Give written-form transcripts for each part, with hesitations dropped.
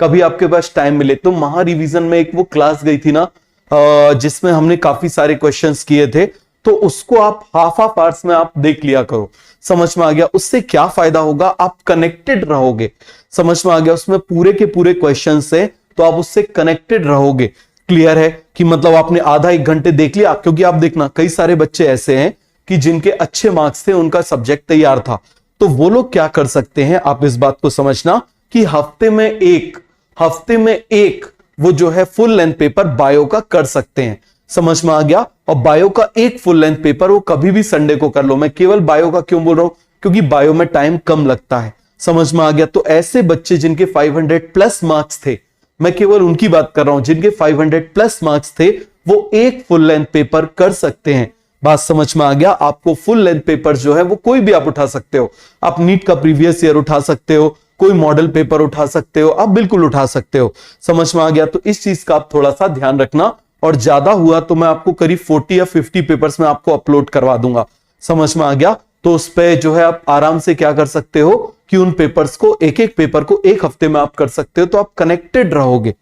कभी आपके पास टाइम मिले तो महा रिवीजन में एक वो क्लास गई थी ना, जिसमें हमने काफी सारे क्वेश्चंस किए थे, तो उसको आप हाफ आवर्स में आप देख लिया करो। समझ में आ गया? उससे क्या फायदा होगा, आप कनेक्टेड रहोगे। समझ में आ गया? उसमें पूरे के पूरे क्वेश्चन से तो आप उससे कनेक्टेड रहोगे। क्लियर है कि मतलब आपने आधा एक घंटे देख लिया, क्योंकि आप देखना कई सारे बच्चे ऐसे हैं कि जिनके अच्छे मार्क्स थे, उनका सब्जेक्ट तैयार था, तो वो लोग क्या कर सकते हैं, आप इस बात को समझना कि हफ्ते में एक वो जो है फुल लेंथ पेपर बायो का कर सकते हैं। समझ में आ गया? और बायो का एक फुल लेंथ पेपर वो कभी भी संडे को कर लो। मैं केवल बायो का क्यों बोल रहा हूं, क्योंकि बायो में टाइम कम लगता है। समझ में आ गया? तो ऐसे बच्चे जिनके 500 प्लस मार्क्स थे, मैं केवल उनकी बात कर रहा हूं, जिनके 500 प्लस मार्क्स थे, वो एक फुल लेंथ पेपर कर सकते हैं। बात समझ में आ गया? आपको फुल लेंथ पेपर जो है वो कोई भी आप उठा सकते हो। आप नीट का प्रीवियस ईयर उठा सकते हो, कोई मॉडल पेपर उठा सकते हो, आप बिल्कुल उठा सकते हो। समझ में आ गया? तो इस चीज का आप थोड़ा सा ध्यान रखना, और ज्यादा हुआ तो मैं आपको करीब 40 या 50 पेपर्स में आपको अपलोड करवा दूंगा। समझ में आ गया? तो उस पे जो है आप आराम से क्या कर सकते हो कि उन पेपर्स को, एक एक पेपर को एक हफ्ते में आप कर सकते हो, तो आप कनेक्टेड रहोगे।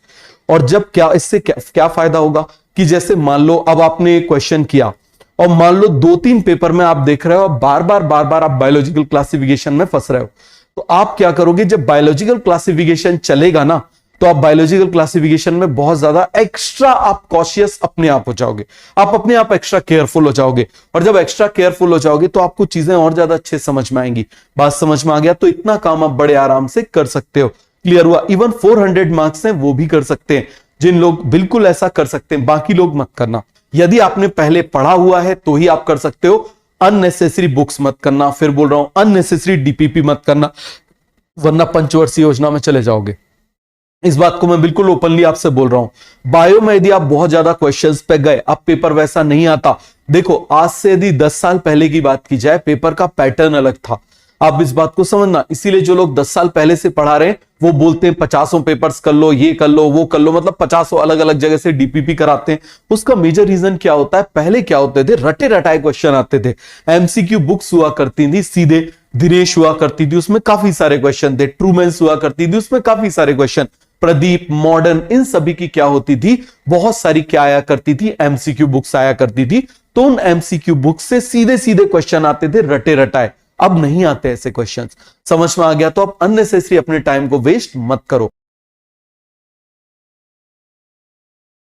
और जब क्या इससे क्या फायदा होगा कि जैसे मान लो अब आपने क्वेश्चन किया और मान लो 2-3 पेपर में आप देख रहे हो बार बार आप बायोलॉजिकल क्लासिफिकेशन में फंस रहे हो, तो आप क्या करोगे, जब बायोलॉजिकल क्लासिफिकेशन चलेगा ना, तो आप बायोलॉजिकल क्लासिफिकेशन में बहुत ज्यादा एक्स्ट्रा आप कॉशियस अपने आप हो जाओगे, आप अपने आप एक्स्ट्रा केयरफुल हो जाओगे। और जब एक्स्ट्रा केयरफुल हो जाओगे तो आपको चीजें और ज्यादा अच्छे समझ में आएंगी। बात समझ में आ गया? तो इतना काम आप बड़े आराम से कर सकते हो। क्लियर हुआ? इवन 400 मार्क्स हैं वो भी कर सकते हैं, जिन लोग बिल्कुल ऐसा कर सकते हैं, बाकी लोग मत करना। यदि आपने पहले पढ़ा हुआ है तो ही आप कर सकते हो। अननेसेसरी बुक्स मत करना, फिर बोल रहा हूं अननेसेसरी डीपीपी मत करना, वरना पंचवर्षीय योजना में चले जाओगे। इस बात को मैं बिल्कुल ओपनली आपसे बोल रहा हूं। बायो में यदि आप बहुत ज्यादा क्वेश्चंस पे गए, अब पेपर वैसा नहीं आता। देखो, आज से यदि 10 साल पहले की बात की जाए, पेपर का पैटर्न अलग था। आप इस बात को समझना, इसीलिए जो लोग 10 साल पहले से पढ़ा रहे हैं वो बोलते हैं 50 पेपर्स कर लो, ये कर लो, वो कर लो, मतलब 50 अलग अलग जगह से डीपीपी कराते हैं। उसका मेजर रीजन क्या होता है, पहले क्या होते थे, रटे रटाए क्वेश्चन आते थे। एमसीक्यू बुक्स हुआ करती थी, सीधे दिनेश हुआ करती थी, उसमें काफी सारे क्वेश्चन थे। ट्रूमेंस हुआ करती थी, उसमें काफी सारे क्वेश्चन। प्रदीप, मॉडर्न, इन सभी की क्या होती थी, बहुत सारी क्या आया करती थी, एमसीक्यू बुक्स आया करती थी। तो उन एमसीक्यू बुक्स से सीधे सीधे क्वेश्चन आते थे, रटे रटाए। अब नहीं आते ऐसे क्वेश्चंस। समझ में आ गया? तो आप अननेसेसरी अपने टाइम को वेस्ट मत करो।